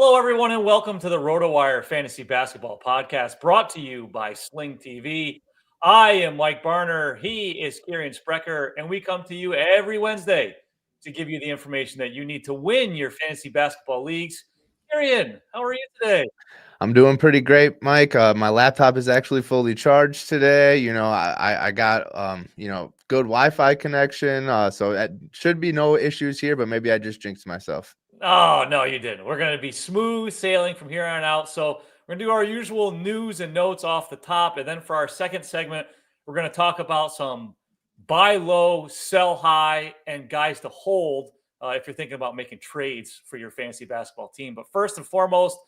Hello, everyone, and welcome to the RotoWire Fantasy Basketball Podcast, brought to you by Sling TV. I am Mike Barner. He is Kirien Sprecher, and we come to you every Wednesday to give you the information that you need to win your fantasy basketball leagues. Kirien, how are you today? I'm doing pretty great, Mike. My laptop is actually fully charged today. I got good Wi-Fi connection, so it should be no issues here. But maybe I just jinxed myself. Oh, no, you didn't. We're going to be smooth sailing from here on out. So we're going to do our usual news and notes off the top. And then for our second segment, we're going to talk about some buy low, sell high, and guys to hold if you're thinking about making trades for your fantasy basketball team. But first and foremost,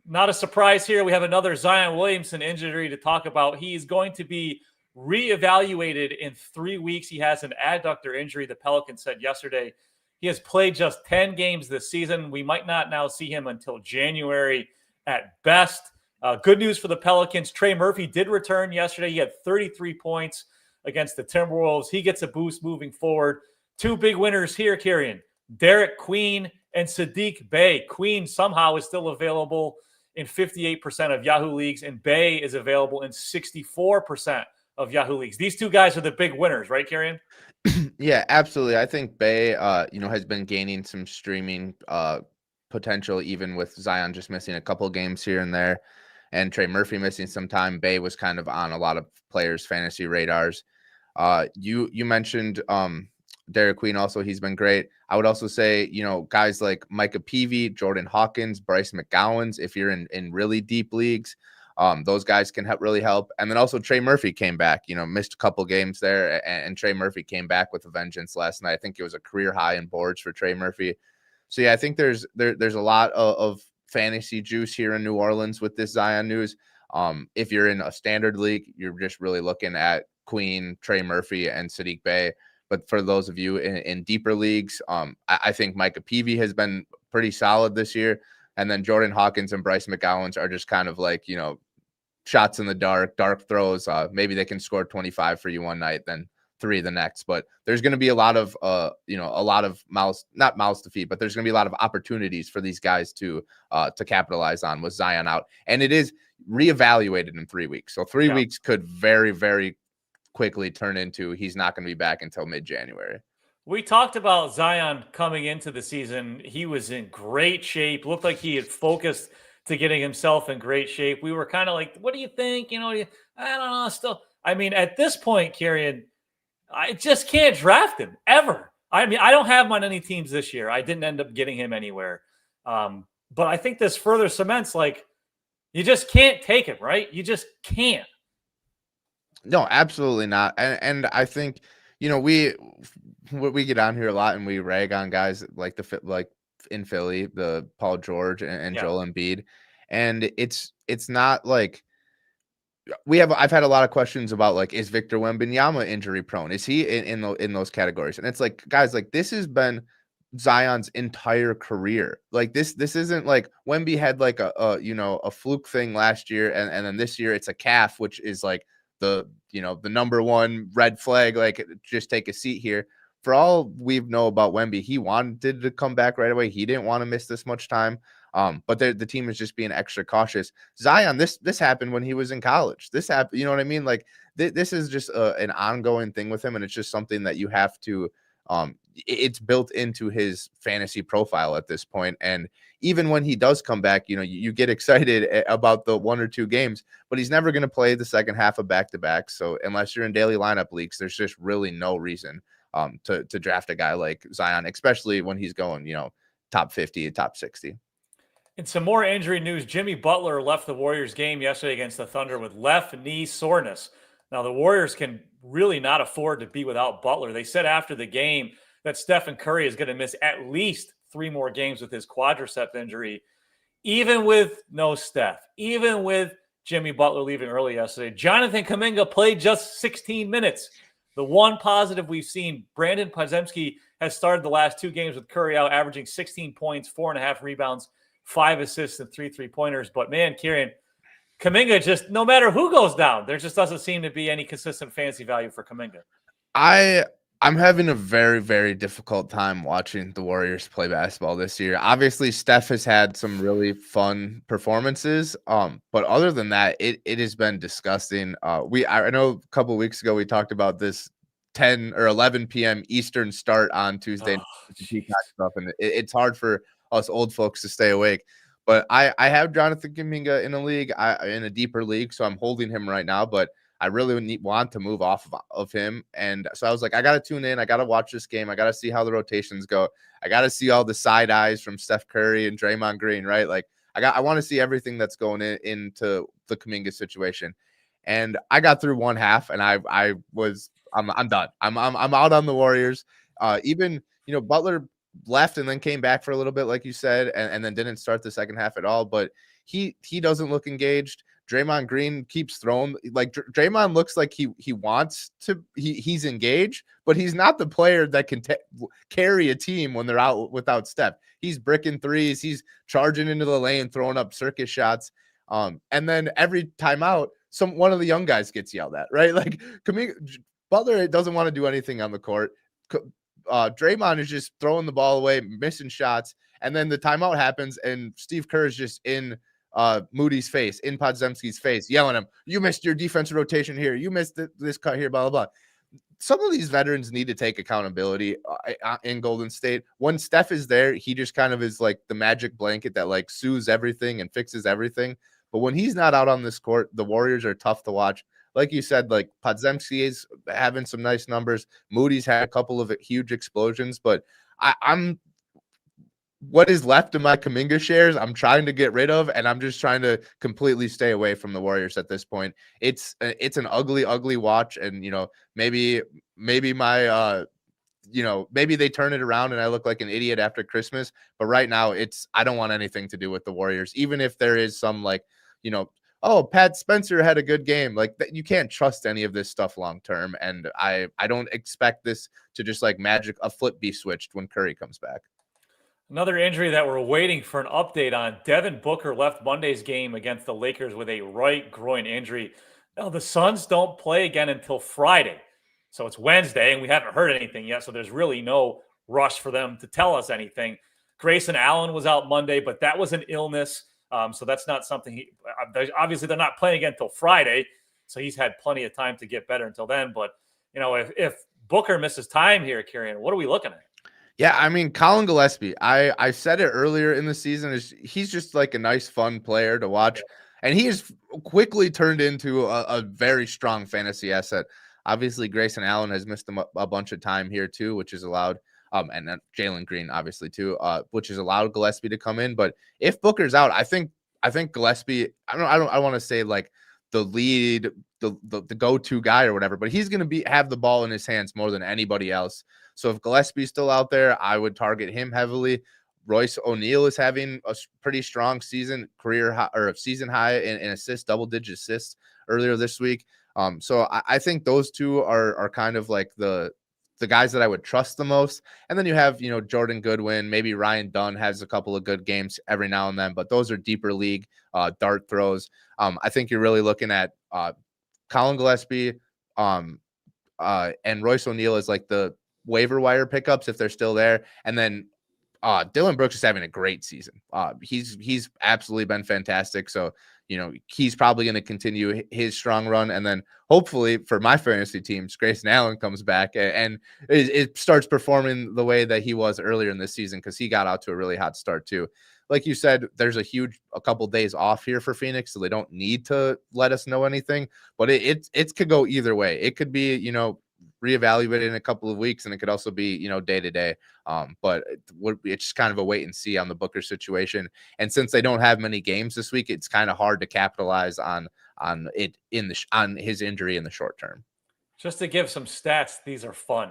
not a surprise here. We have another Zion Williamson injury to talk about. He's going to be reevaluated in 3 weeks. He has an adductor injury, the Pelicans said yesterday. He has played just 10 games this season. We might not now see him until January at best. Good news for the Pelicans. Trey Murphy did return yesterday. He had 33 points against the Timberwolves. He gets a boost moving forward. Two big winners here, Kirien. Derek Queen and Saddiq Bey. Queen somehow is still available in 58% of Yahoo leagues, and Bey is available in 64% of Yahoo leagues. These two guys are the big winners, right, Kirien? Yeah, absolutely. I think Bey, has been gaining some streaming potential, even with Zion just missing a couple games here and there, and Trey Murphy missing some time. Bey was kind of on a lot of players' fantasy radars. You mentioned Derek Queen also. He's been great. I would also say, guys like Micah Peavy, Jordan Hawkins, Bryce McGowens, if you're in really deep leagues, those guys can really help. And then also Trey Murphy came back, missed a couple games there, and Trey Murphy came back with a vengeance last night. I think it was a career high in boards for Trey Murphy. So yeah, I think there's a lot of fantasy juice here in New Orleans with this Zion news. If you're in a standard league, you're just really looking at Queen, Trey Murphy, and Saddiq Bey. But for those of you in deeper leagues, I think Micah Peavy has been pretty solid this year. And then Jordan Hawkins and Bryce McGowens are just kind of like, shots in the dark throws. Maybe they can score 25 for you one night, then 3 the next. But there's going to be a lot of, not mouths to feed, but there's going to be a lot of opportunities for these guys to capitalize on with Zion out. And it is reevaluated in 3 weeks. So 3 weeks could very, very quickly turn into he's not going to be back until mid-January. We talked about Zion coming into the season. He was in great shape. Looked like he had focused to getting himself in great shape. We were kind of like, what do you think? I don't know. Still, I mean, at this point, Kirien, I just can't draft him ever. I mean, I don't have him on any teams this year. I didn't end up getting him anywhere. But I think this further cements, like, you just can't take him, right? You just can't. No, absolutely not. And I think, we get on here a lot and we rag on guys like in Philly, the Paul George and Joel Embiid. And it's not like I've had a lot of questions about, like, is Victor Wembanyama injury prone? Is he in those categories? And it's like, guys, like, this has been Zion's entire career. Like, this isn't like Wemby had like a fluke thing last year. And then this year it's a calf, which is like the number one red flag. Like, just take a seat here. For all we know about Wemby, he wanted to come back right away. He didn't want to miss this much time. But the team is just being extra cautious. Zion, this happened when he was in college. This happened, you know what I mean? Like, this is just an ongoing thing with him, and it's just something that you have to. It's built into his fantasy profile at this point. And even when he does come back, you get excited about the 1 or 2 games, but he's never going to play the second half of back-to-back. So unless you're in daily lineup leagues, there's just really no reason to draft a guy like Zion, especially when he's going, top 50, top 60. And some more injury news. Jimmy Butler left the Warriors game yesterday against the Thunder with left knee soreness. Now, the Warriors can really not afford to be without Butler. They said after the game that Stephen Curry is going to miss at least 3 more games with his quadricep injury. Even with no Steph, even with Jimmy Butler leaving early yesterday, Jonathan Kuminga played just 16 minutes. The one positive we've seen, Brandon Podziemski has started the last 2 games with Curry out, averaging 16 points, 4.5 rebounds, 5 assists, and 3 3-pointers. But man, Kirien, Kuminga just, no matter who goes down, there just doesn't seem to be any consistent fantasy value for Kuminga. I'm having a very, very difficult time watching the Warriors play basketball this year. Obviously, Steph has had some really fun performances. But other than that, it has been disgusting. I know a couple of weeks ago we talked about this 10 or 11 p.m. Eastern start on Tuesday Oh, with the jeez. Peacock stuff, and it's hard for us old folks to stay awake. But I have Jonathan Kuminga in a league, in a deeper league, so I'm holding him right now. But I really want to move off of him. And so I was like, I got to tune in. I got to watch this game. I got to see how the rotations go. I got to see all the side eyes from Steph Curry and Draymond Green, right? Like I want to see everything that's going into the Kuminga situation. And I got through one half and I'm done. I'm out on the Warriors. Even, Butler left and then came back for a little bit, like you said, and then didn't start the second half at all. But he doesn't look engaged. Draymond Green keeps throwing, like Draymond looks like he wants to, he's engaged, but he's not the player that can carry a team when they're out without Steph. He's bricking threes, he's charging into the lane, throwing up circus shots. And then every timeout, one of the young guys gets yelled at, right? Like Butler doesn't want to do anything on the court. Draymond is just throwing the ball away, missing shots, and then the timeout happens, and Steve Kerr is just in Moody's face, in Podziemski's face, yelling at him, "You missed your defensive rotation here. You missed this cut here, blah, blah, blah." Some of these veterans need to take accountability in Golden State. When Steph is there, he just kind of is like the magic blanket that like soothes everything and fixes everything. But when he's not out on this court, the Warriors are tough to watch. Like you said, like Podziemski is having some nice numbers. Moody's had a couple of huge explosions, but I'm what is left of my Kuminga shares, I'm trying to get rid of, and I'm just trying to completely stay away from the Warriors at this point. It's an ugly, ugly watch, and maybe my maybe they turn it around and I look like an idiot after Christmas. But right now, I don't want anything to do with the Warriors, even if there is some oh, Pat Spencer had a good game. Like you can't trust any of this stuff long term, and I don't expect this to just like magic a flip be switched when Curry comes back. Another injury that we're waiting for an update on. Devin Booker left Monday's game against the Lakers with a right groin injury. Now, the Suns don't play again until Friday. So it's Wednesday, and we haven't heard anything yet. So there's really no rush for them to tell us anything. Grayson Allen was out Monday, but that was an illness. So that's not something obviously they're not playing again until Friday. So he's had plenty of time to get better until then. But, if Booker misses time here, Kirien, what are we looking at? Yeah, I mean, Colin Gillespie, I said it earlier in the season, he's just like a nice, fun player to watch. And he has quickly turned into a very strong fantasy asset. Obviously, Grayson Allen has missed him a bunch of time here too, which is allowed. And then Jalen Green, obviously, too, which has allowed Gillespie to come in. But if Booker's out, I think Gillespie, I want to say like the lead, the go-to guy or whatever, but he's going to have the ball in his hands more than anybody else. So if Gillespie's still out there, I would target him heavily. Royce O'Neal is having a pretty strong season, career high, or season high in assists, double-digit assists earlier this week. So I think those two are kind of like the guys that I would trust the most. And then you have, Jordan Goodwin, maybe Ryan Dunn has a couple of good games every now and then, but those are deeper league dart throws. I think you're really looking at Colin Gillespie and Royce O'Neal is like the waiver wire pickups if they're still there. And then Dylan Brooks is having a great season. He's absolutely been fantastic. So, he's probably going to continue his strong run. And then hopefully for my fantasy teams, Grayson Allen comes back and it starts performing the way that he was earlier in this season, because he got out to a really hot start too. Like you said, there's a couple days off here for Phoenix, so they don't need to let us know anything. But it could go either way. It could be, reevaluated in a couple of weeks, and it could also be, day to day. But it's just kind of a wait and see on the Booker situation. And since they don't have many games this week, it's kind of hard to capitalize on it on his injury in the short term. Just to give some stats, these are fun.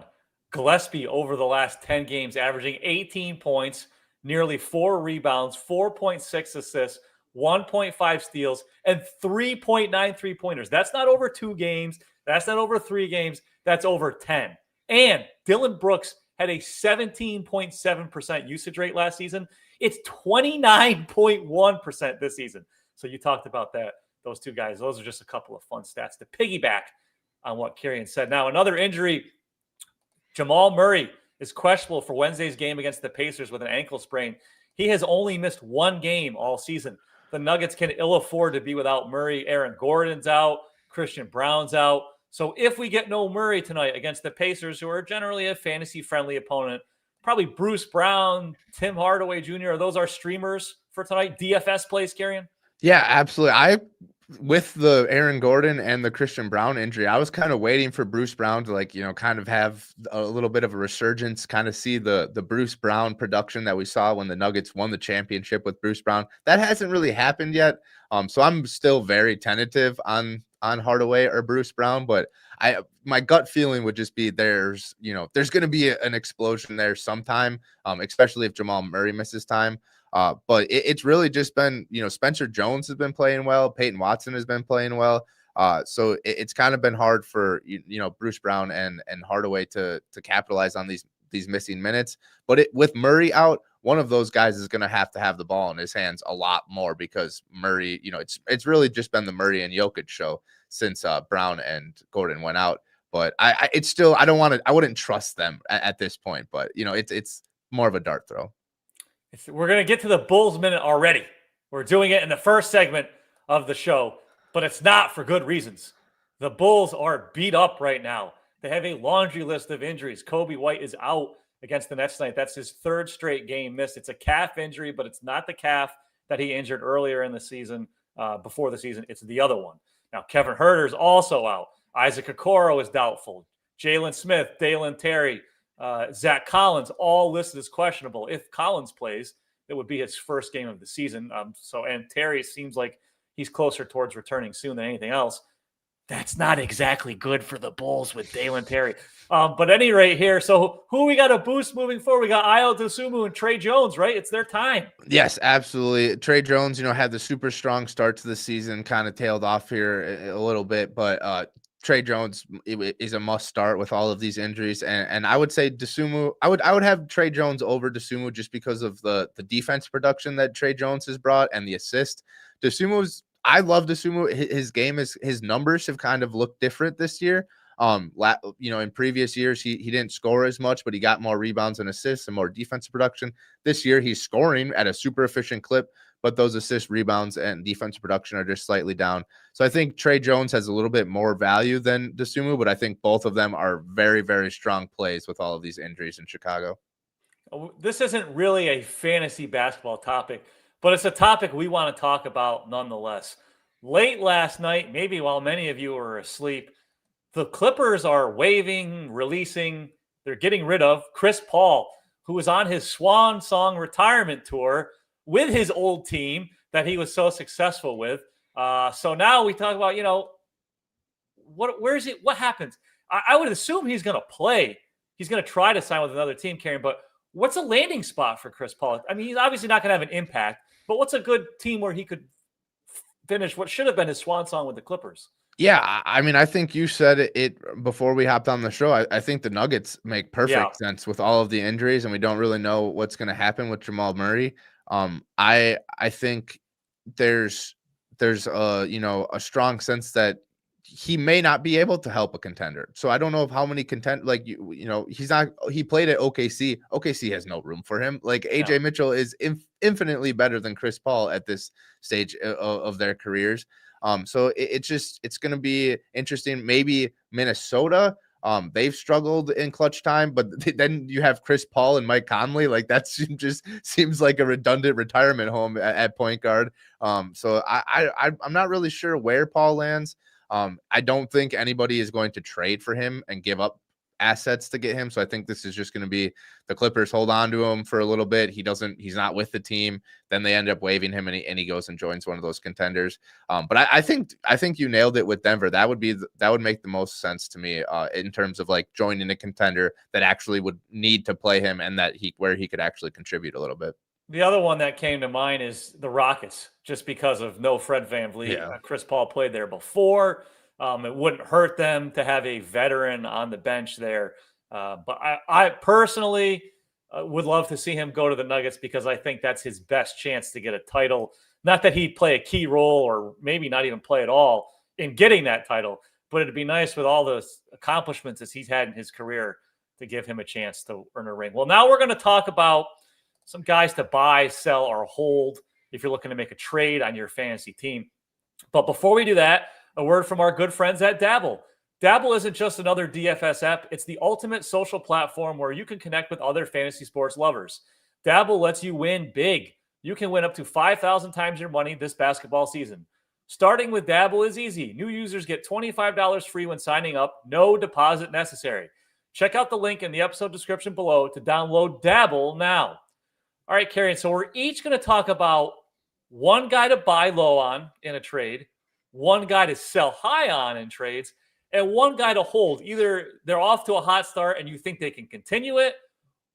Gillespie over the last 10 games, averaging 18 points, nearly 4 rebounds, 4.6 assists, 1.5 steals, and 3.9 3-pointers. That's not over 2 games. That's not over 3 games. That's over 10. And Dylan Brooks had a 17.7% usage rate last season. It's 29.1% this season. So you talked about that. Those two guys, those are just a couple of fun stats to piggyback on what Kirien said. Now, another injury Jamal Murray is questionable for Wednesday's game against the Pacers with an ankle sprain. He has only missed one game all season. The Nuggets can ill afford to be without Murray. Aaron Gordon's out. Christian Brown's out. So if we get no Murray tonight against the Pacers, who are generally a fantasy-friendly opponent, probably Bruce Brown, Tim Hardaway Jr., are those our streamers for tonight? DFS plays, Kirien? Yeah, absolutely. With the Aaron Gordon and the Christian Brown injury, I was kind of waiting for Bruce Brown to kind of have a little bit of a resurgence, kind of see the Bruce Brown production that we saw when the Nuggets won the championship with Bruce Brown. That hasn't really happened yet. So I'm still very tentative on Hardaway or Bruce Brown, but my gut feeling would just be there's going to be an explosion there sometime, especially if Jamal Murray misses time. But it's really just been, Spencer Jones has been playing well. Peyton Watson has been playing well. So it's kind of been hard for, Bruce Brown and Hardaway to capitalize on these missing minutes. But with Murray out, one of those guys is going to have the ball in his hands a lot more, because Murray, it's really just been the Murray and Jokic show since Brown and Gordon went out. But I wouldn't trust them at this point. But, it's more of a dart throw. We're going to get to the Bulls minute already. We're doing it in the first segment of the show, but it's not for good reasons. The Bulls are beat up right now. They have a laundry list of injuries. Kobe White is out against the Nets tonight. That's his third straight game missed. It's a calf injury, but it's not the calf that he injured earlier in the season, before the season. It's the other one. Now, Kevin Huerter is also out. Isaac Okoro is doubtful. Jalen Smith, Dalen Terry, Zach Collins, all listed as questionable. If Collins plays, it would be his first game of the season. And Terry seems like he's closer towards returning soon than anything else. That's not exactly good for the Bulls with Dalen Terry. But at any rate here, so who we got to boost moving forward? We got Ayo Dosunmu and Trey Jones, right? It's their time. Yes, absolutely. Trey Jones, had the super strong start to the season, kind of tailed off here a little bit, but Trey Jones is a must start with all of these injuries. And I would say Dosunmu, I would have Trey Jones over Dosunmu just because of the defense production that Trey Jones has brought and the assist. I love Dosunmu. His game his numbers have kind of looked different this year. In previous years, he didn't score as much, but he got more rebounds and assists and more defensive production. This year, he's scoring at a super efficient clip, but those assists, rebounds, and defensive production are just slightly down. So I think Trey Jones has a little bit more value than Dosunmu, but I think both of them are very, very strong plays with all of these injuries in Chicago. This isn't really a fantasy basketball topic, but it's a topic we want to talk about nonetheless. Late last night, maybe while many of you were asleep, the Clippers are releasing, they're getting rid of Chris Paul, who was on his swan song retirement tour with his old team that he was so successful with. So now we talk about, where is it? What happens? I would assume he's going to play. He's going to try to sign with another team, Kirien, but what's a landing spot for Chris Paul? I mean, he's obviously not going to have an impact, but what's a good team where he could finish what should have been his swan song with the Clippers? Yeah, I mean, I think you said it before we hopped on the show. I think the Nuggets make perfect sense with all of the injuries, and we don't really know what's going to happen with Jamal Murray. I think there's a strong sense that he may not be able to help a contender. So I don't know how many he played at OKC. OKC has no room for him. Like AJ Mitchell is infinitely better than Chris Paul at this stage of their careers. So it's going to be interesting. Maybe Minnesota, they've struggled in clutch time, but then you have Chris Paul and Mike Conley. Like that just seems like a redundant retirement home at point guard. So I'm not really sure where Paul lands. I don't think anybody is going to trade for him and give up assets to get him. So I think this is just going to be the Clippers hold on to him for a little bit. He's not with the team. Then they end up waiving him and he goes and joins one of those contenders. But I think you nailed it with Denver. That would make the most sense to me in terms of like joining a contender that actually would need to play him and where he could actually contribute a little bit. The other one that came to mind is the Rockets, just because of no Fred VanVleet. Yeah. Chris Paul played there before. It wouldn't hurt them to have a veteran on the bench there. But I personally would love to see him go to the Nuggets because I think that's his best chance to get a title. Not that he'd play a key role or maybe not even play at all in getting that title, but it'd be nice with all those accomplishments as he's had in his career to give him a chance to earn a ring. Well, now we're going to talk about some guys to buy, sell, or hold if you're looking to make a trade on your fantasy team. But before we do that, a word from our good friends at Dabble. Dabble isn't just another DFS app. It's the ultimate social platform where you can connect with other fantasy sports lovers. Dabble lets you win big. You can win up to 5,000 times your money this basketball season. Starting with Dabble is easy. New users get $25 free when signing up. No deposit necessary. Check out the link in the episode description below to download Dabble now. All right, Kirien, so we're each going to talk about one guy to buy low on in a trade, one guy to sell high on in trades, and one guy to hold. Either they're off to a hot start and you think they can continue it,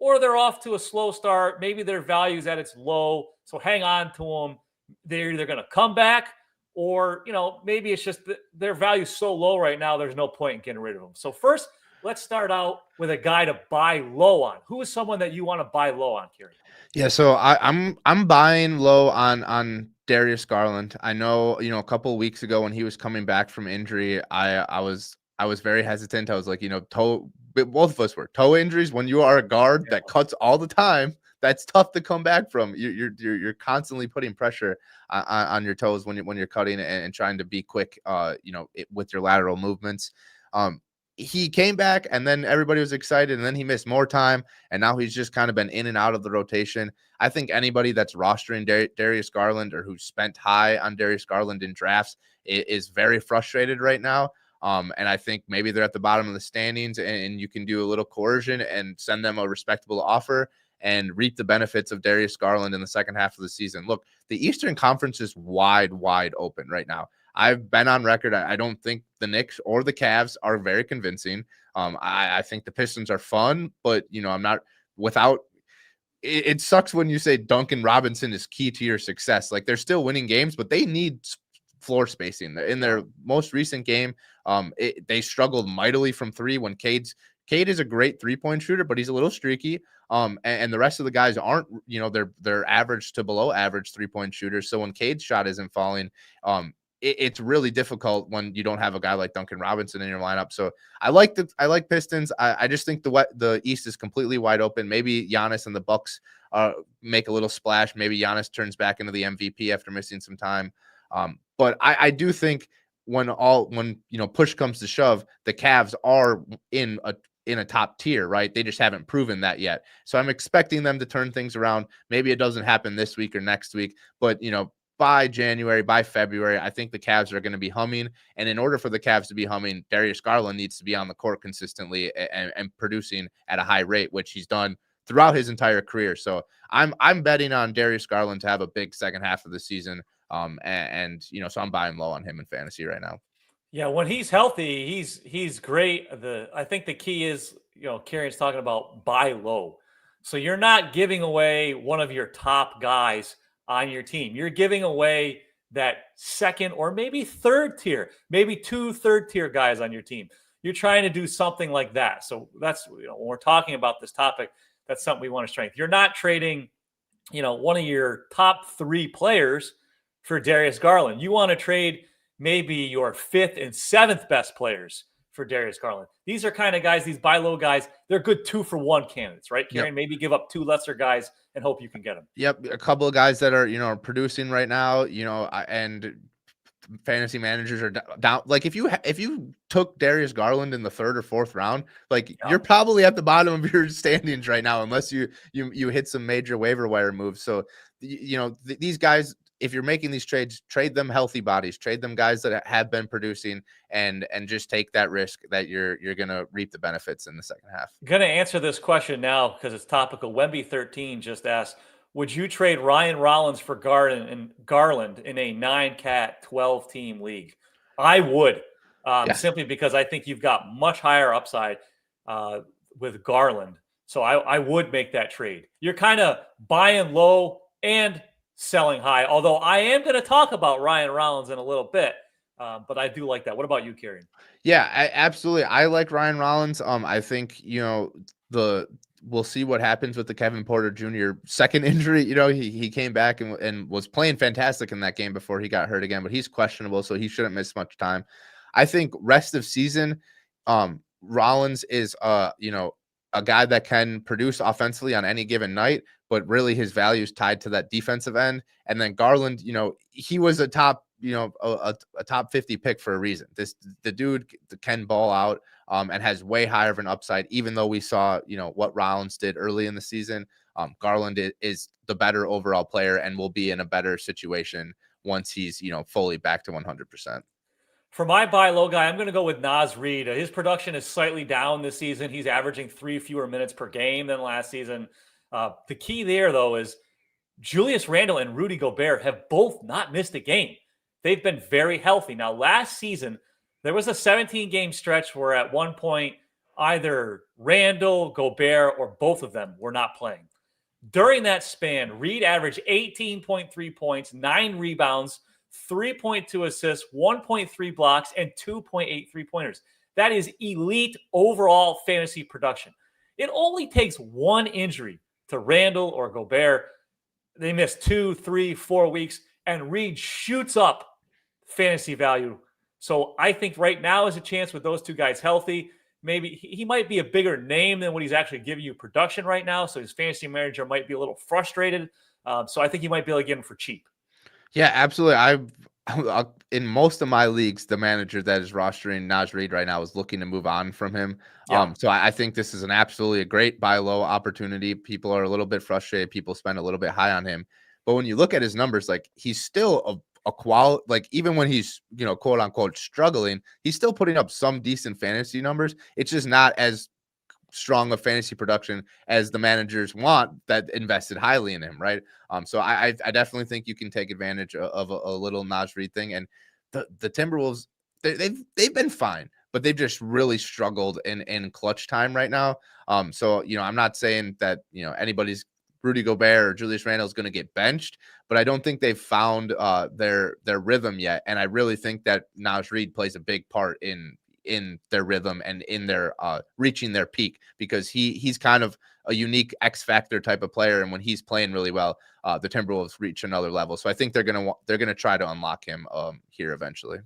or they're off to a slow start. Maybe their value is at its low, so hang on to them. They're either going to come back, or maybe it's just their value is so low right now, there's no point in getting rid of them. So first, let's start out with a guy to buy low on. Who is someone that you want to buy low on, Kirien? Yeah, so I'm buying low on Darius Garland. I know, a couple of weeks ago when he was coming back from injury, I was very hesitant. I was like, both of us were toe injuries. When you are a guard that cuts all the time, that's tough to come back from. You're constantly putting pressure on your toes when you're cutting and trying to be quick, with your lateral movements. He came back and then everybody was excited, and then he missed more time, and now he's just kind of been in and out of the rotation. I think anybody that's rostering Darius Garland or who spent high on Darius Garland in drafts is very frustrated right now. And I think maybe they're at the bottom of the standings, and you can do a little coercion and send them a respectable offer and reap the benefits of Darius Garland in the second half of the season. Look, the Eastern Conference is wide open right now. I've been on record. I don't think the Knicks or the Cavs are very convincing. I think the Pistons are fun, but I'm not without. It sucks when you say Duncan Robinson is key to your success. Like, they're still winning games, but they need floor spacing. In their most recent game, they struggled mightily from three when Cade is a great 3-point shooter, but he's a little streaky. And the rest of the guys aren't, they're average to below average 3-point shooters. So when Cade's shot isn't falling, it's really difficult when you don't have a guy like Duncan Robinson in your lineup. So I like Pistons. I just think the East is completely wide open. Maybe Giannis and the Bucks make a little splash. Maybe Giannis turns back into the MVP after missing some time. But I do think when push comes to shove, the Cavs are in a top tier, right? They just haven't proven that yet. So I'm expecting them to turn things around. Maybe it doesn't happen this week or next week, but by January, by February, I think the Cavs are going to be humming. And in order for the Cavs to be humming, Darius Garland needs to be on the court consistently and producing at a high rate, which he's done throughout his entire career. So I'm betting on Darius Garland to have a big second half of the season. So I'm buying low on him in fantasy right now. Yeah, when he's healthy, he's great. I think the key is, Kirien's talking about buy low. So you're not giving away one of your top guys on your team. You're giving away that second or maybe third tier, maybe 2 third-tier guys on your team. You're trying to do something like that. So that's, when we're talking about this topic, that's something we want to strengthen. You're not trading, one of your top 3 players for Darius Garland. You want to trade maybe your 5th and 7th best players for Darius Garland. These are kind of guys, these buy low guys, they're good 2-for-1 candidates, right, Kirien? Yep. Maybe give up 2 lesser guys and hope you can get them. Yep, a couple of guys that are producing right now, and fantasy managers are down. Like, if you took Darius Garland in the 3rd or 4th round, you're probably at the bottom of your standings right now, unless you hit some major waiver wire moves. So these guys, if you're making these trades, trade them healthy bodies, trade them guys that have been producing, and just take that risk that you're going to reap the benefits in the second half. I'm going to answer this question now because it's topical. Wemby13 just asked, would you trade Ryan Rollins for Garland in a 9-cat 12-team league? I would, simply because I think you've got much higher upside with Garland. So I would make that trade. You're kind of buying low and selling high, although I am going to talk about Ryan Rollins in a little bit, but I do like that. What about you, Kirien? Yeah, absolutely. I like Ryan Rollins. I think we'll see what happens with the Kevin Porter Jr. second injury. He came back and was playing fantastic in that game before he got hurt again, but he's questionable, so he shouldn't miss much time. I think rest of season, Rollins is a guy that can produce offensively on any given night, but really his value is tied to that defensive end. And then Garland, he was a top, a top 50 pick for a reason. The dude can ball out and has way higher of an upside, even though we saw, what Rollins did early in the season. Garland is the better overall player and will be in a better situation once he's, fully back to 100%. For my buy low guy, I'm going to go with Naz Reid. His production is slightly down this season. He's averaging 3 fewer minutes per game than last season. The key there, though, is Julius Randle and Rudy Gobert have both not missed a game. They've been very healthy. Now, last season, there was a 17-game stretch where at one point, either Randle, Gobert, or both of them were not playing. During that span, Reid averaged 18.3 points, 9 rebounds, 3.2 assists, 1.3 blocks, and 2.8 3-pointers. That is elite overall fantasy production. It only takes one injury to Randle or Gobert. They miss 2, 3, 4 weeks, and Reid shoots up fantasy value. So I think right now is a chance with those two guys healthy. Maybe he might be a bigger name than what he's actually giving you production right now. So his fantasy manager might be a little frustrated. So I think you might be able to get him for cheap. Yeah, absolutely. I in most of my leagues, the manager that is rostering Naz Reid right now is looking to move on from him. Yeah. So I think this is absolutely a great buy low opportunity. People are a little bit frustrated. People spend a little bit high on him. But when you look at his numbers, like he's still a quality, like even when he's, quote unquote struggling, he's still putting up some decent fantasy numbers. It's just not as strong of fantasy production as the managers want that invested highly in him, right? So I definitely think you can take advantage of a little Naz Reid thing. And the Timberwolves, they've been fine, but they've just really struggled in clutch time right now. So I'm not saying that anybody's Rudy Gobert or Julius Randle is going to get benched, but I don't think they've found their rhythm yet. And I really think that Naz Reid plays a big part in their rhythm and in their reaching their peak, because he's kind of a unique X factor type of player. And when he's playing really well, the Timberwolves reach another level. So I think they're going to try to unlock him here eventually.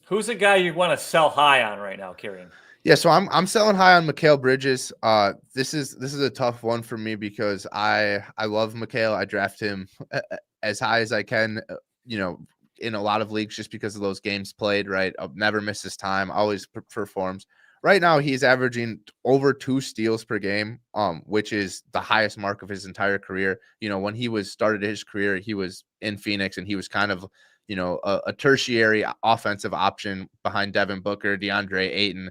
Who's the guy you want to sell high on right now, Kirien? Yeah, so I'm selling high on Mikal Bridges. This is a tough one for me because I love Mikal. I draft him as high as I can, in a lot of leagues just because of those games played, right? I'll never miss his time, always performs. Right now, he's averaging over 2 steals per game, which is the highest mark of his entire career. When he started his career, he was in Phoenix and he was kind of, a tertiary offensive option behind Devin Booker, DeAndre Ayton,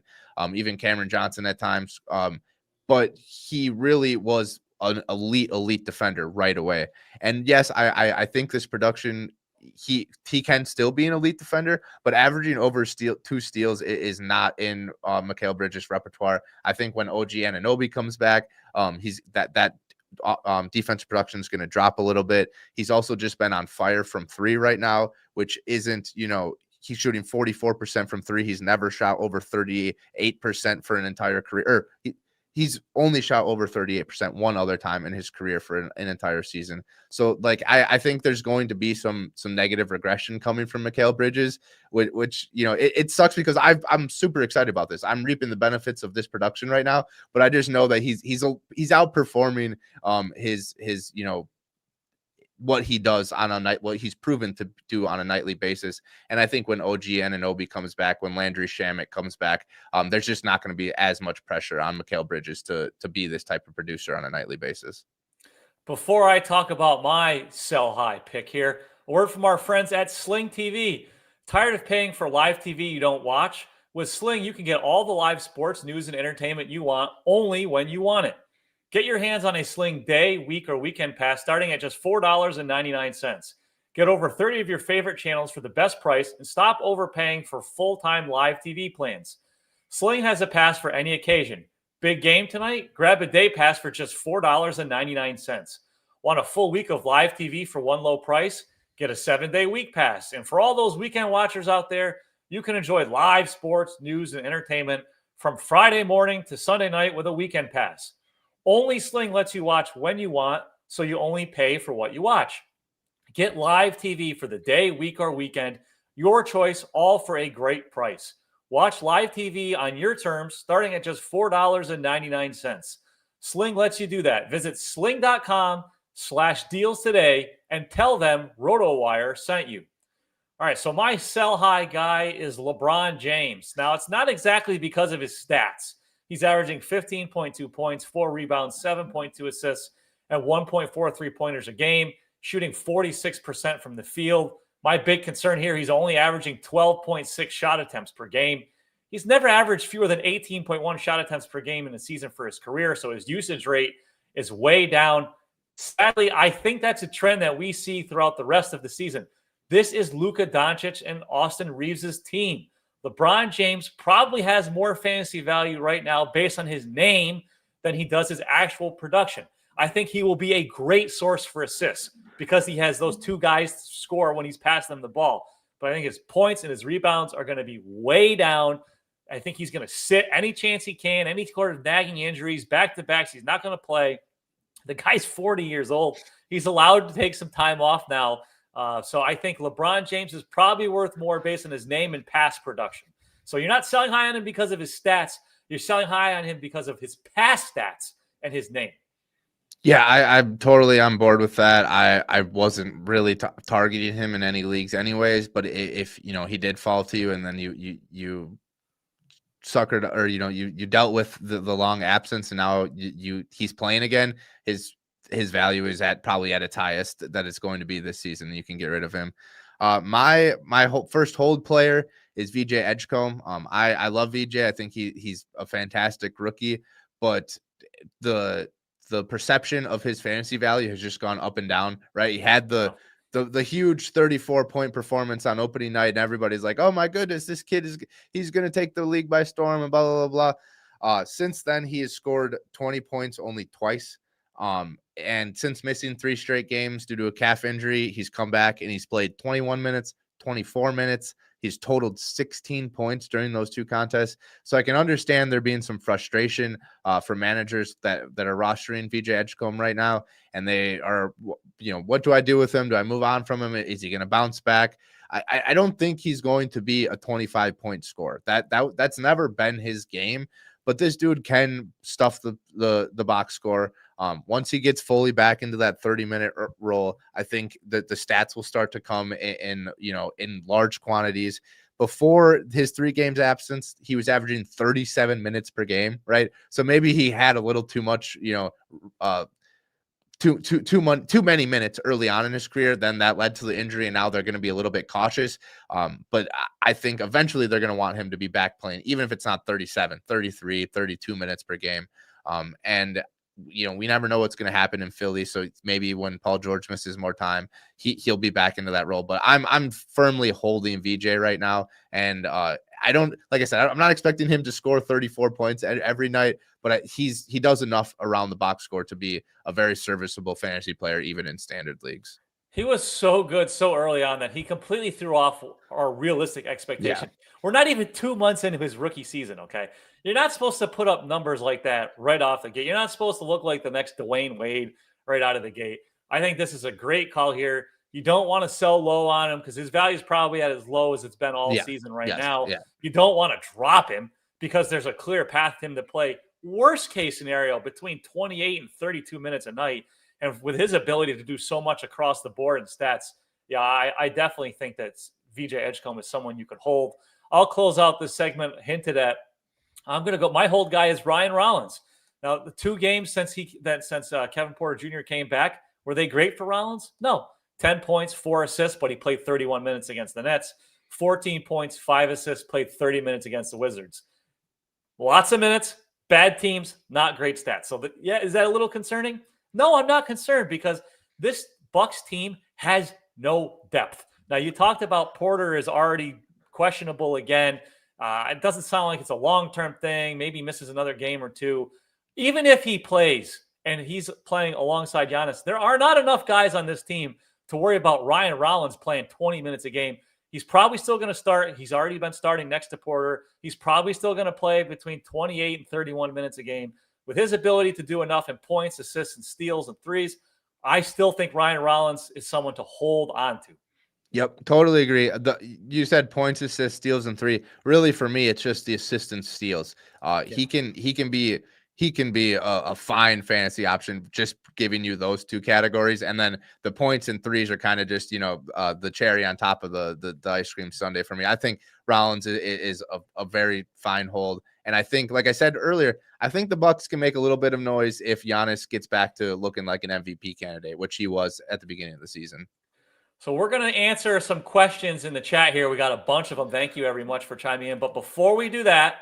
even Cameron Johnson at times. But he really was an elite defender right away. And yes, I think this production, he can still be an elite defender, but averaging over 2 steals is not in Mikal Bridges' repertoire. I think when OG Anunoby comes back, he's that defensive production is going to drop a little bit. He's also just been on fire from 3 right now, which isn't, he's shooting 44% from 3. He's never shot over 38% for an entire career. He's only shot over 38% one other time in his career for an entire season. So I think there's going to be some negative regression coming from Mikal Bridges, which it sucks because I'm super excited about this. I'm reaping the benefits of this production right now, but I just know that he's outperforming his what he does on a night, what he's proven to do on a nightly basis. And I think when OG Anunoby comes back, when Landry Shamet comes back, there's just not going to be as much pressure on Mikal Bridges to be this type of producer on a nightly basis. Before I talk about my sell high pick here, a word from our friends at Sling TV. Tired of paying for live TV you don't watch? With Sling, you can get all the live sports, news, and entertainment you want only when you want it. Get your hands on a Sling day, week, or weekend pass starting at just $4.99. Get over 30 of your favorite channels for the best price and stop overpaying for full-time live TV plans. Sling has a pass for any occasion. Big game tonight? Grab a day pass for just $4.99. Want a full week of live TV for one low price? Get a 7-day week pass. And for all those weekend watchers out there, you can enjoy live sports, news, and entertainment from Friday morning to Sunday night with a weekend pass. Only Sling lets you watch when you want, so you only pay for what you watch. Get live TV for the day, week, or weekend. Your choice, all for a great price. Watch live TV on your terms, starting at just $4.99. Sling lets you do that. Visit sling.com/deals today and tell them RotoWire sent you. All right, so my sell high guy is LeBron James. Now, it's not exactly because of his stats. He's averaging 15.2 points, 4 rebounds, 7.2 assists, and 1.4 3-pointers a game, shooting 46% from the field. My big concern here, he's only averaging 12.6 shot attempts per game. He's never averaged fewer than 18.1 shot attempts per game in a season for his career, so his usage rate is way down. Sadly, I think that's a trend that we see throughout the rest of the season. This is Luka Doncic and Austin Reeves' team. LeBron James probably has more fantasy value right now based on his name than he does his actual production. I think he will be a great source for assists because he has those two guys to score when he's passing them the ball. But I think his points and his rebounds are going to be way down. I think he's going to sit any chance he can, any sort of nagging injuries, back-to-backs. He's not going to play. The guy's 40 years old. He's allowed to take some time off now. So I think LeBron James is probably worth more based on his name and pass production. So you're not selling high on him because of his stats. You're selling high on him because of his pass stats and his name. Yeah, I'm totally on board with that. I wasn't really targeting him in any leagues anyways, but if he did fall to you and then you suckered, or you dealt with the long absence and now he's playing again, his value is probably at its highest that it's going to be this season. You can get rid of him. My first hold player is VJ Edgecombe. I love VJ. I think he's a fantastic rookie, but the perception of his fantasy value has just gone up and down, right? He had the huge 34-point performance on opening night, and everybody's like, oh my goodness, this kid he's going to take the league by storm and blah, blah, blah. Since then, he has scored 20 points only twice. And since missing 3 straight games due to a calf injury, he's come back and he's played 21 minutes, 24 minutes. He's totaled 16 points during those 2 contests. So I can understand there being some frustration for managers that are rostering VJ Edgecombe right now. And they are, what do I do with him? Do I move on from him? Is he going to bounce back? I don't think he's going to be a 25-point scorer. That's never been his game. But this dude can stuff the box score. Once he gets fully back into that 30-minute role, I think that the stats will start to come in large quantities. Before his 3 games absence, he was averaging 37 minutes per game, right? So maybe he had a little too much, too many minutes early on in his career. Then that led to the injury, and now they're going to be a little bit cautious. But I think eventually they're going to want him to be back playing, even if it's not 37, 33, 32 minutes per game. And we never know what's going to happen in Philly. So maybe when Paul George misses more time, he'll be back into that role. But I'm firmly holding VJ right now. And like I said, I'm not expecting him to score 34 points every night, but he does enough around the box score to be a very serviceable fantasy player, even in standard leagues. He was so good so early on that he completely threw off our realistic expectation. Yeah. We're not even 2 months into his rookie season, okay? You're not supposed to put up numbers like that right off the gate. You're not supposed to look like the next Dwayne Wade right out of the gate. I think this is a great call here. You don't want to sell low on him because his value is probably at as low as it's been all season now. Yeah. You don't want to drop him because there's a clear path to him to play. Worst case scenario, between 28 and 32 minutes a night. And with his ability to do so much across the board in stats, yeah, I definitely think that VJ Edgecombe is someone you could hold. I'll close out this segment hinted at. I'm going to go. My hold guy is Ryan Rollins. Now, the 2 games since Kevin Porter Jr. came back, were they great for Rollins? No. 10 points, 4 assists, but he played 31 minutes against the Nets. 14 points, 5 assists, played 30 minutes against the Wizards. Lots of minutes, bad teams, not great stats. So, is that a little concerning? No, I'm not concerned because this Bucks team has no depth. Now, you talked about Porter is already questionable again. It doesn't sound like it's a long-term thing. Maybe he misses another game or 2. Even if he plays and he's playing alongside Giannis, there are not enough guys on this team to worry about Ryan Rollins playing 20 minutes a game. He's probably still going to start. He's already been starting next to Porter. He's probably still going to play between 28 and 31 minutes a game. With his ability to do enough in points, assists, and steals and threes, I still think Ryan Rollins is someone to hold on to. Yep, totally agree. You said points, assists, steals, and 3. Really, for me, it's just the assist and steals. He can be he can be a fine fantasy option, just giving you those two categories. And then the points and threes are kind of just, the cherry on top of the ice cream sundae for me. I think Rollins is a very fine hold. And I think, like I said earlier, I think the Bucks can make a little bit of noise if Giannis gets back to looking like an MVP candidate, which he was at the beginning of the season. So we're going to answer some questions in the chat here. We got a bunch of them. Thank you very much for chiming in. But before we do that,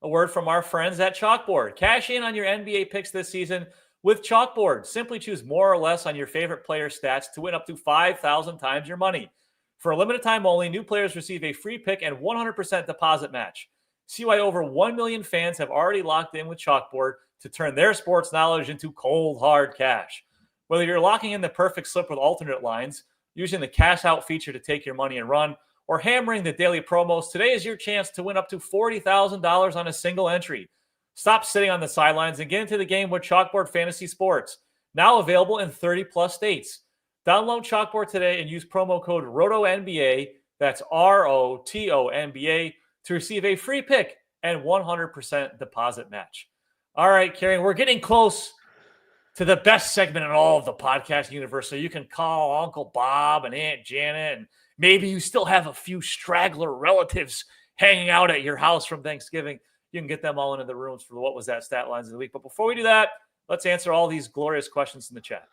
a word from our friends at Chalkboard. Cash in on your NBA picks this season with Chalkboard. Simply choose more or less on your favorite player stats to win up to 5,000 times your money. For a limited time only, new players receive a free pick and 100% deposit match. See why over 1 million fans have already locked in with Chalkboard to turn their sports knowledge into cold, hard cash. Whether you're locking in the perfect slip with alternate lines, using the cash out feature to take your money and run, or hammering the daily promos, today is your chance to win up to $40,000 on a single entry. Stop sitting on the sidelines and get into the game with Chalkboard Fantasy Sports, now available in 30-plus states. Download Chalkboard today and use promo code ROTONBA, that's ROTONBA, to receive a free pick and 100% deposit match. All right, Kirien, we're getting close to the best segment in all of the podcast universe, so you can call Uncle Bob and Aunt Janet, and maybe you still have a few straggler relatives hanging out at your house from Thanksgiving. You can get them all into the rooms for what was that stat lines of the week. But before we do that, let's answer all these glorious questions in the chat.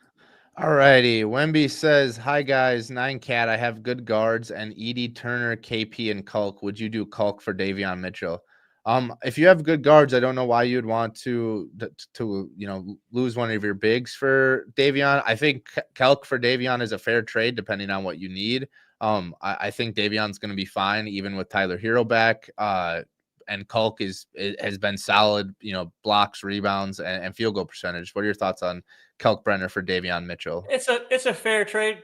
All righty. Wemby says, hi, guys. 9Cat, I have good guards and Edie, Turner, KP, and Culk. Would you do Culk for Davion Mitchell? If you have good guards, I don't know why you'd want to lose one of your bigs for Davion. I think Culk for Davion is a fair trade depending on what you need. I think Davion's going to be fine even with Tyler Hero back. And Culk has been solid, blocks, rebounds, and field goal percentage. What are your thoughts on Kalkbrenner for Davion Mitchell? It's a fair trade.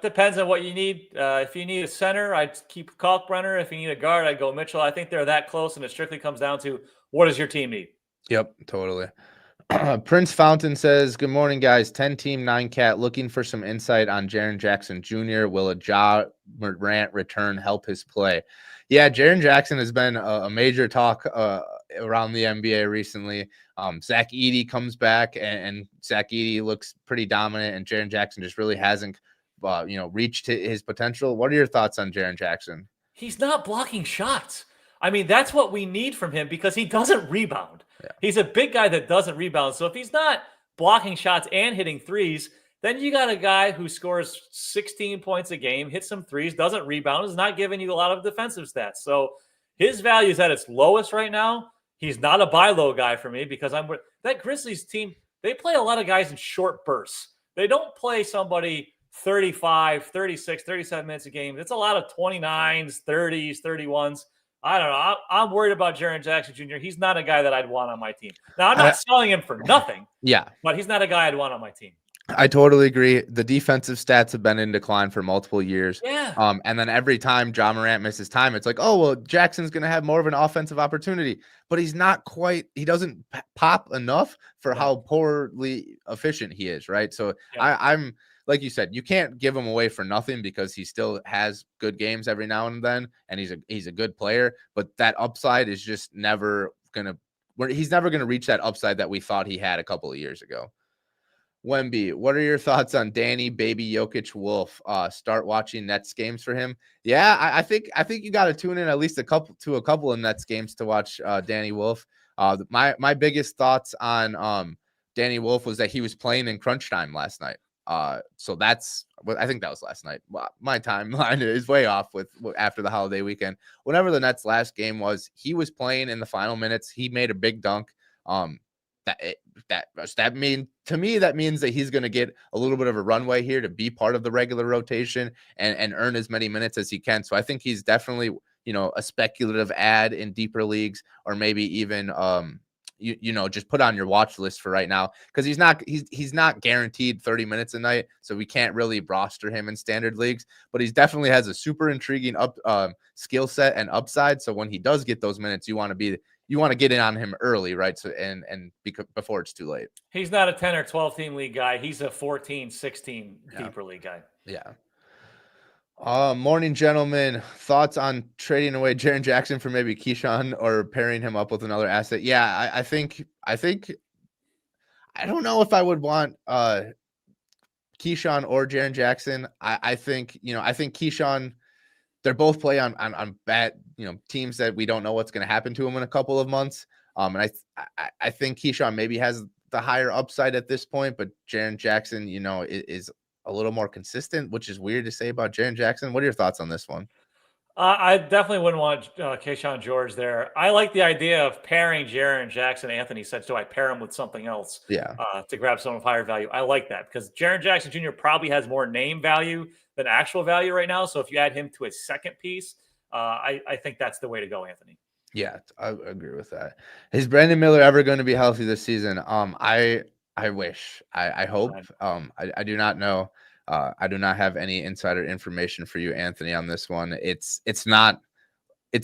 Depends on what you need. If you need a center, I'd keep Kalkbrenner. If you need a guard, I'd go Mitchell. I think they're that close, and it strictly comes down to what does your team need? Yep, totally. Prince Fountain says, good morning, guys. 10-team 9Cat looking for some insight on Jaren Jackson Jr. Will a Ja Morant return help his play? Yeah, Jaren Jackson has been a major talk around the NBA recently. Zach Edey comes back, and Zach Edey looks pretty dominant, and Jaren Jackson just really hasn't, reached his potential. What are your thoughts on Jaren Jackson? He's not blocking shots. I mean, that's what we need from him because he doesn't rebound. Yeah. He's a big guy that doesn't rebound. So if he's not blocking shots and hitting threes, then you got a guy who scores 16 points a game, hits some threes, doesn't rebound, is not giving you a lot of defensive stats. So his value is at its lowest right now. He's not a buy low guy for me because that Grizzlies team, they play a lot of guys in short bursts. They don't play somebody 35, 36, 37 minutes a game. It's a lot of 29s, 30s, 31s. I don't know. I'm worried about Jaren Jackson Jr. He's not a guy that I'd want on my team. Now, I'm not selling him for nothing. Yeah. But he's not a guy I'd want on my team. I totally agree. The defensive stats have been in decline for multiple years. Yeah. And then every time Ja Morant misses time, it's like, oh, well, Jackson's going to have more of an offensive opportunity. But he doesn't pop enough for how poorly efficient he is, right? So I'm like you said, you can't give him away for nothing because he still has good games every now and then, and he's a good player. But that upside is just he's never going to reach that upside that we thought he had a couple of years ago. Wemby, what are your thoughts on Danny Baby Jokic Wolf? Start watching Nets games for him. Yeah, I think you got to tune in at least a couple of Nets games to watch Danny Wolf. My biggest thoughts on Danny Wolf was that he was playing in crunch time last night. So I think that was last night. My timeline is way off with after the holiday weekend. Whenever the Nets last game was, he was playing in the final minutes. He made a big dunk. That means that he's going to get a little bit of a runway here to be part of the regular rotation and earn as many minutes as he can. So I think he's definitely, a speculative ad in deeper leagues, or maybe even, just put on your watch list for right now, because he's not guaranteed 30 minutes a night. So we can't really roster him in standard leagues, but he definitely has a super intriguing skill set and upside. So when he does get those minutes, you want to get in on him early, right? So before it's too late. He's not a 10 or 12 team league guy. He's a 14, 16 deeper league guy. Yeah. Morning, gentlemen. Thoughts on trading away Jaren Jackson for maybe Keyshawn or pairing him up with another asset? Yeah, I think I don't know if I would want Keyshawn or Jaren Jackson. I think Keyshawn, they're both play on bad, teams that we don't know what's going to happen to him in a couple of months. And I think Keyshawn maybe has the higher upside at this point, but Jaren Jackson, is a little more consistent, which is weird to say about Jaren Jackson. What are your thoughts on this one? I definitely wouldn't want Keyshawn George there. I like the idea of pairing Jaren Jackson. Anthony said, do I pair him with something else Yeah. To grab someone of higher value? I like that because Jaren Jackson Jr. probably has more name value than actual value right now. So if you add him to a second piece, I think that's the way to go, Anthony. Yeah, I agree with that. Is Brandon Miller ever going to be healthy this season? I wish. I hope. I do not know. I do not have any insider information for you, Anthony, on this one. It's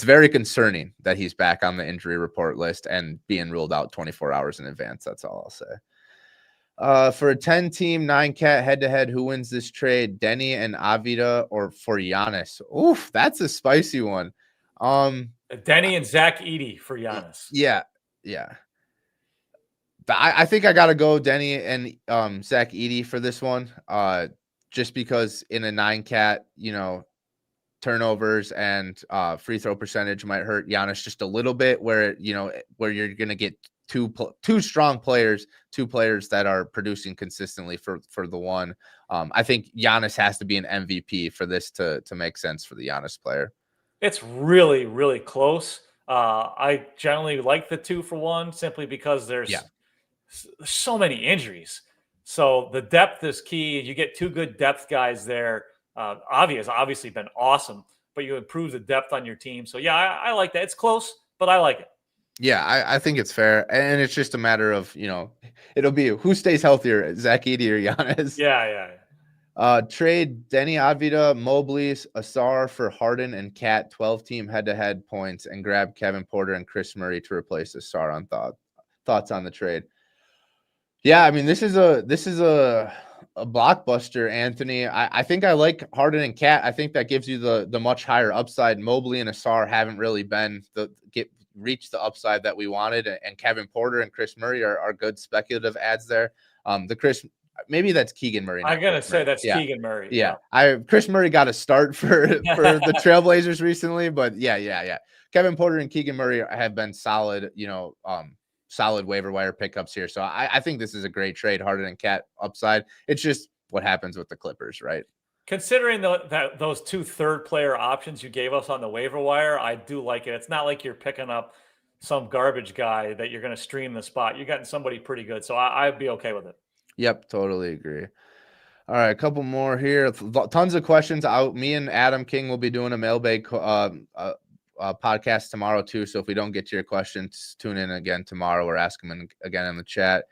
very concerning that he's back on the injury report list and being ruled out 24 hours in advance. That's all I'll say. For a 10-team 9-cat head-to-head, who wins this trade? Denny and Avdija or for Giannis? Oof, that's a spicy one. Denny and Zach Edey for Giannis. Yeah. But I think I got to go Denny and Zach Edey for this one. Just because in a 9-cat, turnovers and free throw percentage might hurt Giannis just a little bit, where you're going to get two strong players, two players that are producing consistently for the one. I think Giannis has to be an MVP for this to make sense for the Giannis player. It's really, really close. I generally like the 2-for-1 simply because there's so many injuries. So the depth is key. You get two good depth guys there. Avi has obviously been awesome, but you improve the depth on your team. So yeah, I like that. It's close, but I like it. Yeah, I think it's fair. And it's just a matter of, it'll be who stays healthier, Zach Edey or Giannis. Yeah. Trade Denny Avdija, Mobley, Asar for Harden and Cat 12-team head-to-head points and grab Kevin Porter and Chris Murray to replace Asar on thoughts on the trade. Yeah, I mean, this is a blockbuster, Anthony. I think I like Harden and Cat. I think that gives you the much higher upside. Mobley and Asar haven't really been reached the upside that we wanted, and Kevin Porter and Chris Murray are good speculative ads there. Maybe that's Keegan Murray. I'm gonna say that's Keegan Murray. Yeah. Chris Murray got a start for the Trailblazers recently, but yeah. Kevin Porter and Keegan Murray have been solid, solid waiver wire pickups here. So I think this is a great trade. Harden and Cat upside. It's just what happens with the Clippers, right? Considering that those two third player options you gave us on the waiver wire, I do like it. It's not like you're picking up some garbage guy that you're going to stream the spot. You're getting somebody pretty good. So I'd be okay with it. Yep, totally agree. All right, a couple more here. Tons of questions. Me and Adam King will be doing a mailbag podcast tomorrow too. So if we don't get to your questions, tune in again tomorrow or ask them again in the chat.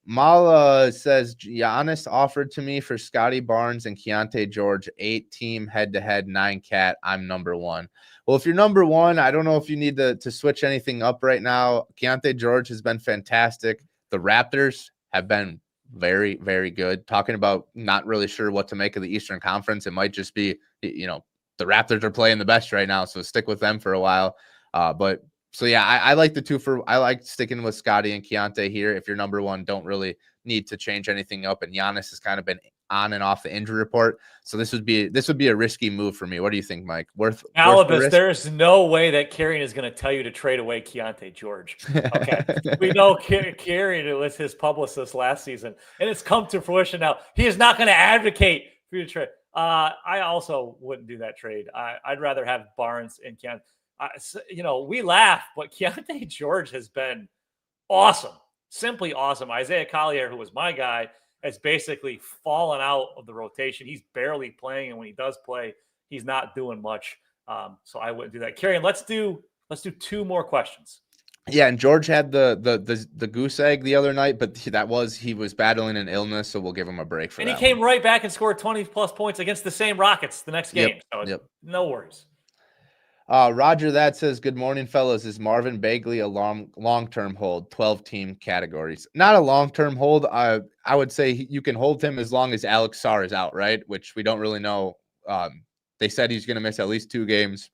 Mala says Giannis offered to me for Scotty Barnes and Keontae George 8-team head-to-head 9-cat. I'm number one. Well, if you're number one, I don't know if you need to switch anything up right now. Keontae George has been fantastic. The Raptors have been very, very good. Talking about not really sure what to make of the Eastern Conference. It might just be, the Raptors are playing the best right now, so stick with them for a while. So yeah, I like I like sticking with Scotty and Keontae here. If you're number one, don't really need to change anything up. And Giannis has kind of been on and off the injury report, so this would be a risky move for me. What do you think, Mike? Worth the risk? There's no way that Kirien is going to tell you to trade away Keontae George. Okay, we know Kirien was his publicist last season, and it's come to fruition now. He is not going to advocate for you to trade. I also wouldn't do that trade. I'd rather have Barnes and Keontae. We laugh, but Keontae George has been awesome, simply awesome. Isaiah Collier, who was my guy, has basically fallen out of the rotation. He's barely playing, and when he does play, he's not doing much. So I wouldn't do that. Kirien, let's do two more questions. Yeah, and George had the goose egg the other night, but he was battling an illness, so we'll give him a break for that. And he came right back and scored 20+ points against the same Rockets the next game. No worries. Roger that says, good morning, fellas. Is Marvin Bagley a long-term hold, 12-team categories? Not a long-term hold. I would say you can hold him as long as Alex Sarr is out, right? Which we don't really know. They said he's going to miss at least 2 games,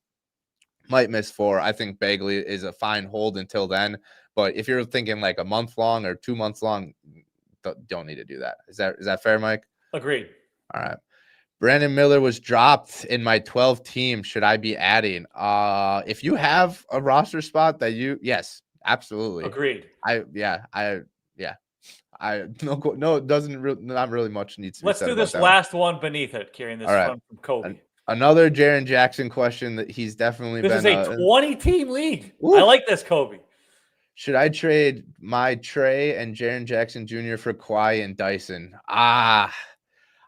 might miss 4. I think Bagley is a fine hold until then. But if you're thinking like a month long or 2 months long, don't need to do that. Is that fair, Mike? Agreed. All right. Brandon Miller was dropped in my 12 team. Should I be adding? If you have a roster spot that yes, absolutely. Agreed. Not really much needs to be Let's said do about this that last one beneath it, Kirien. This All right. one from Kobe. Another Jaren Jackson question that he's definitely This been. is a 20-team league. Woo. I like this, Kobe. Should I trade my Trey and Jaren Jackson Jr. for Kawhi and Dyson?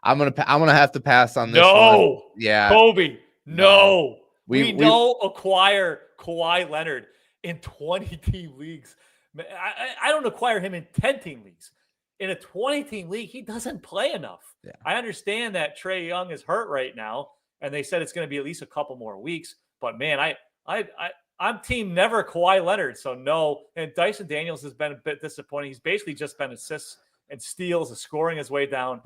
I'm gonna have to pass on this one. Yeah, Kobe. No. We know acquire Kawhi Leonard in 20-team leagues. I don't acquire him in 10-team leagues. In a 20-team league, he doesn't play enough. Yeah. I understand that Trae Young is hurt right now, and they said it's going to be at least a couple more weeks. But man, I'm team never Kawhi Leonard, so no. And Dyson Daniels has been a bit disappointing. He's basically just been assists and steals and scoring his way down.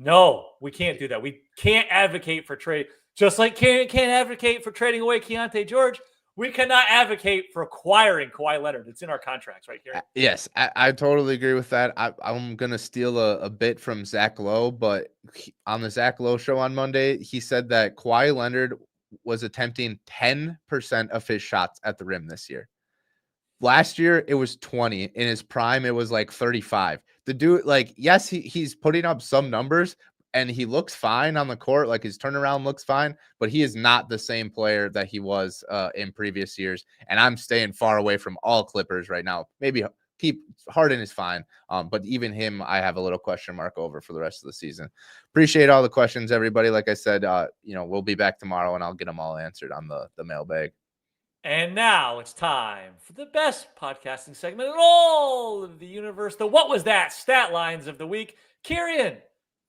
No, we can't do that. We can't advocate for trade. Just like can't advocate for trading away Keontae George, we cannot advocate for acquiring Kawhi Leonard. It's in our contracts right here. Yes, I totally agree with that. I'm going to steal a bit from Zach Lowe, but on the Zach Lowe show on Monday, he said that Kawhi Leonard was attempting 10% of his shots at the rim this year. Last year, it was 20. In his prime, it was like 35. The dude, like, yes, he's putting up some numbers, and he looks fine on the court. Like, his turnaround looks fine, but he is not the same player that he was in previous years. And I'm staying far away from all Clippers right now. Maybe Harden is fine, but even him, I have a little question mark over for the rest of the season. Appreciate all the questions, everybody. Like I said, we'll be back tomorrow, and I'll get them all answered on the mailbag. And now it's time for the best podcasting segment in all of the universe. The What Was That stat lines of the week. Kirien,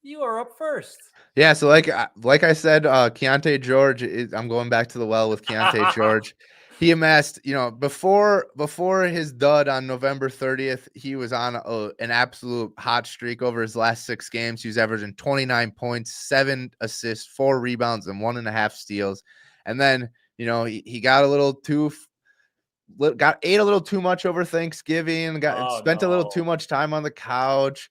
you are up first. Yeah, so like I said, Keontae George, I'm going back to the well with Keontae George. He amassed, before his dud on November 30th, he was on an absolute hot streak over his last 6 games. He was averaging 29 points, 7 assists, 4 rebounds, and 1.5 steals. And then, he got ate a little too much over Thanksgiving, spent a little too much time on the couch.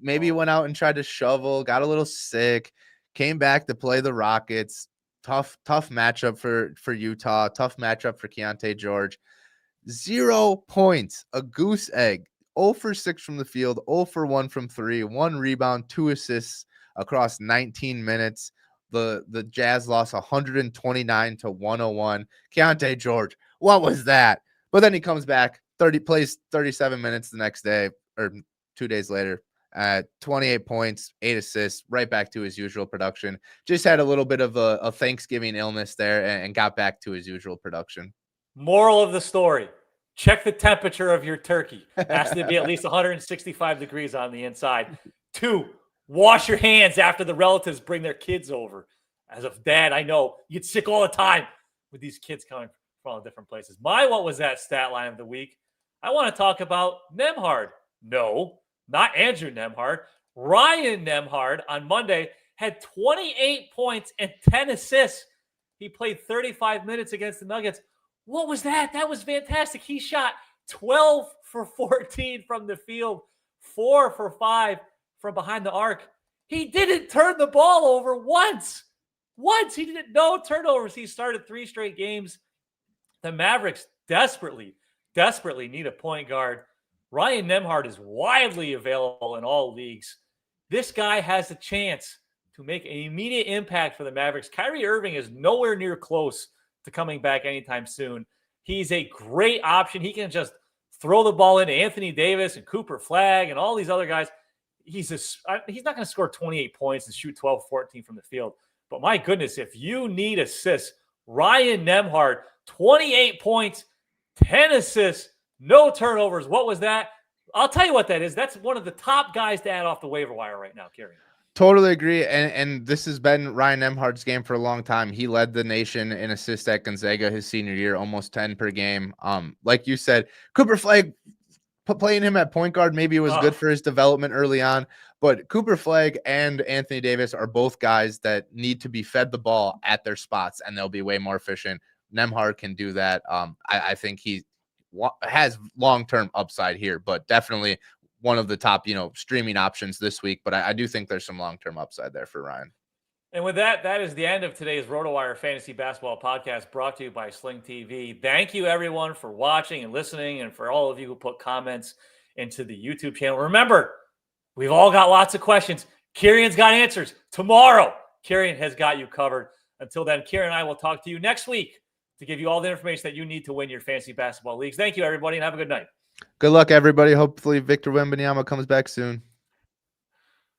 Maybe went out and tried to shovel, got a little sick, came back to play the Rockets. Tough matchup for Utah. Tough matchup for Keontae George. 0 points, a goose egg. 0 for 6 from the field, 0 for 1 from 3, 1 rebound, 2 assists across 19 minutes. The Jazz lost 129-101. Keontae George, what was that? But then he comes back, plays 37 minutes the next day or 2 days later. 28 points, 8 assists, right back to his usual production. Just had a little bit of a Thanksgiving illness there and got back to his usual production. Moral of the story: check the temperature of your turkey. It has to be at least 165 degrees on the inside. 2, wash your hands after the relatives bring their kids over. As a dad, I know you get sick all the time with these kids coming from all different places. What was that stat line of the week? I want to talk about Nembhard. No, not Andrew Nembhard. Ryan Nembhard on Monday had 28 points and 10 assists. He played 35 minutes against the Nuggets. What was that? That was fantastic. He shot 12 for 14 from the field, 4 for 5 from behind the arc. He didn't turn the ball over once. He didn't. No turnovers. He started 3 straight games. The Mavericks desperately need a point guard. Ryan Nembhard is widely available in all leagues. This guy has a chance to make an immediate impact for the Mavericks. Kyrie Irving is nowhere near close to coming back anytime soon. He's a great option. He can just throw the ball into Anthony Davis and Cooper Flagg and all these other guys. He's not going to score 28 points and shoot 12, 14 from the field. But my goodness, if you need assists, Ryan Nembhard, 28 points, 10 assists, no turnovers. What was that? I'll tell you what that is. That's one of the top guys to add off the waiver wire right now, Kirien. Totally agree. And this has been Ryan Nembhard's game for a long time. He led the nation in assists at Gonzaga his senior year, almost 10 per game. Like you said, Cooper Flagg, playing him at point guard, maybe it was good for his development early on. But Cooper Flagg and Anthony Davis are both guys that need to be fed the ball at their spots, and they'll be way more efficient. Nembhard can do that. I think has long-term upside here, but definitely one of the top, streaming options this week. But I do think there's some long-term upside there for Ryan. And with that, that is the end of today's RotoWire Fantasy Basketball Podcast brought to you by Sling TV. Thank you, everyone, for watching and listening, and for all of you who put comments into the YouTube channel. Remember, we've all got lots of questions. Kirien's got answers. Tomorrow, Kirien has got you covered. Until then, Kirien and I will talk to you next week to give you all the information that you need to win your fantasy basketball leagues. Thank you, everybody, and have a good night. Good luck, everybody. Hopefully Victor Wembanyama comes back soon.